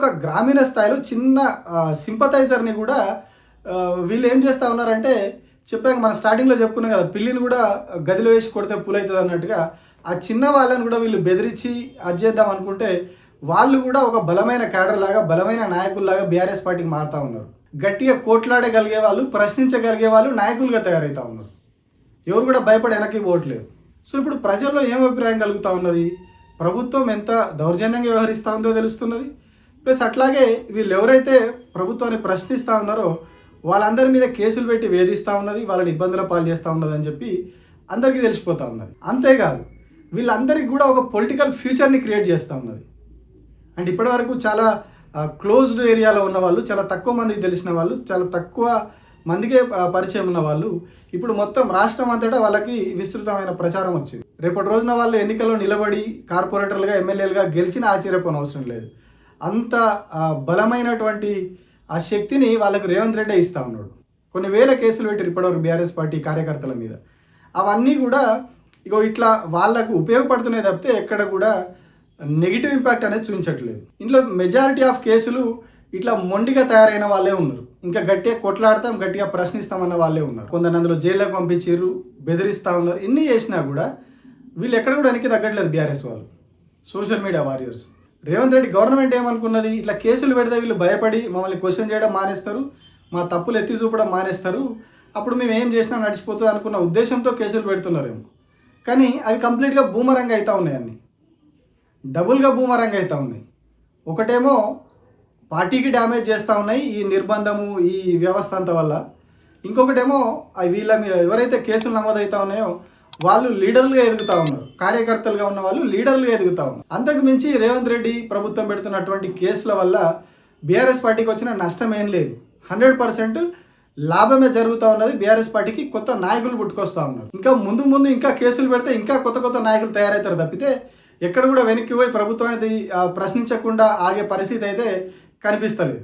ఒక గ్రామీణ స్థాయిలో చిన్న సింపథైజర్ని కూడా వీళ్ళు ఏం చేస్తూ ఉన్నారంటే, చెప్పాక మన స్టార్టింగ్లో చెప్పుకున్నాం కదా, పిల్లిని కూడా గదిలో వేసి కొడితే పూలవుతుంది అన్నట్టుగా ఆ చిన్న వాళ్ళని కూడా వీళ్ళు బెదిరించి అది చేద్దాం అనుకుంటే వాళ్ళు కూడా ఒక బలమైన క్యాడర్ లాగా, బలమైన నాయకుల్లాగా బీఆర్ఎస్ పార్టీకి మారుతూ ఉన్నారు. గట్టిగా కోట్లాడగలిగే వాళ్ళు, ప్రశ్నించగలిగే వాళ్ళు నాయకులుగా తయారవుతూ ఉన్నారు. ఎవరు కూడా భయపడి వెనక్కి పోవట్లేదు. సో ఇప్పుడు ప్రజల్లో ఏం అభిప్రాయం కలుగుతూ ఉన్నది? ప్రభుత్వం ఎంత దౌర్జన్యంగా వ్యవహరిస్తూ ఉందో తెలుస్తున్నది. ప్లస్ అట్లాగే వీళ్ళు ఎవరైతే ప్రభుత్వాన్ని ప్రశ్నిస్తూ ఉన్నారో వాళ్ళందరి మీద కేసులు పెట్టి వేధిస్తూ ఉన్నది, వాళ్ళని ఇబ్బందుల పాలు చేస్తూ ఉన్నది అని చెప్పి అందరికీ తెలిసిపోతూ ఉన్నది. అంతేకాదు వీళ్ళందరికీ కూడా ఒక పొలిటికల్ ఫ్యూచర్ని క్రియేట్ చేస్తూ ఉన్నది. అంటే ఇప్పటివరకు చాలా క్లోజ్డ్ ఏరియాలో ఉన్న వాళ్ళు, చాలా తక్కువ మందికి తెలిసిన వాళ్ళు, చాలా తక్కువ మందికే పరిచయం ఉన్న వాళ్ళు ఇప్పుడు మొత్తం రాష్ట్రం అంతటా వాళ్ళకి విస్తృతమైన ప్రచారం వచ్చింది. రేపటి రోజున వాళ్ళు ఎన్నికల్లో నిలబడి కార్పొరేటర్లుగా, ఎమ్మెల్యేలుగా గెలిచిన ఆశ్చర్యపోని అవసరం లేదు. అంత బలమైనటువంటి ఆ శక్తిని వాళ్ళకు రేవంత్ రెడ్డి ఇస్తూ ఉన్నాడు. కొన్ని వేల కేసులు పెట్టారు ఇప్పటివరకు బీఆర్ఎస్ పార్టీ కార్యకర్తల మీద. అవన్నీ కూడా ఇగో ఇట్లా వాళ్ళకు ఉపయోగపడుతున్నాయి తప్పితే ఎక్కడ కూడా నెగిటివ్ ఇంపాక్ట్ అనేది చూపించట్లేదు. ఇందులో మెజారిటీ ఆఫ్ కేసులు ఇట్లా మొండిగా తయారైన వాళ్ళే ఉన్నారు. ఇంకా గట్టిగా కొట్లాడతాం, గట్టిగా ప్రశ్నిస్తామన్న వాళ్ళే ఉన్నారు. కొందరు అందులో జైల్లోకి పంపించారు, బెదిరిస్తూ ఉన్నారు. ఇన్ని చేసినా కూడా వీళ్ళు ఎక్కడ కూడా వెనక్కి తగ్గట్లేదు బీఆర్ఎస్ వాళ్ళు, social media warriors. Revanth Reddy government ఏమనుకున్నది, ఇట్లా కేసులు పెడితే వీళ్ళు భయపడి మమ్మల్ని క్వశ్చన్ చేయడం మానేస్తారు, మా తప్పులు ఎత్తి చూపడం మానేస్తారు, అప్పుడు మేము ఏం చేసినా నడిచిపోతుంది అనుకున్న ఉద్దేశంతో కేసులు పెడుతున్నారేమో. కానీ అవి కంప్లీట్గా బూమరంగ్ అవుతూ ఉన్నాయి, అన్నీ డబుల్గా బూమరంగ్ అవుతూ ఉన్నాయి. ఒకటేమో పార్టీకి డ్యామేజ్ చేస్తూ ఉన్నాయి ఈ నిర్బంధము, ఈ వ్యవస్థ అంత వల్ల. ఇంకొకటేమో వీళ్ళ ఎవరైతే కేసులు నమోదవుతా ఉన్నాయో వాళ్ళు లీడర్లుగా ఎదుగుతూ ఉన్నారు, కార్యకర్తలుగా ఉన్న వాళ్ళు లీడర్లుగా ఎదుగుతూ ఉన్నారు. అంతకు మించి రేవంత్ రెడ్డి ప్రభుత్వం పెడుతున్నటువంటి కేసుల వల్ల బీఆర్ఎస్ పార్టీకి వచ్చిన నష్టం ఏం లేదు. 100% లాభమే జరుగుతూ ఉన్నది. బీఆర్ఎస్ పార్టీకి కొత్త నాయకులు పుట్టుకొస్తూ ఉన్నారు. ఇంకా ముందు ఇంకా కేసులు పెడితే ఇంకా కొత్త నాయకులు తయారవుతారు తప్పితే ఎక్కడ కూడా వెనక్కి పోయి ప్రభుత్వాన్ని ప్రశ్నించకుండా ఆగే పరిస్థితి అయితే కనిపిస్తలేదు.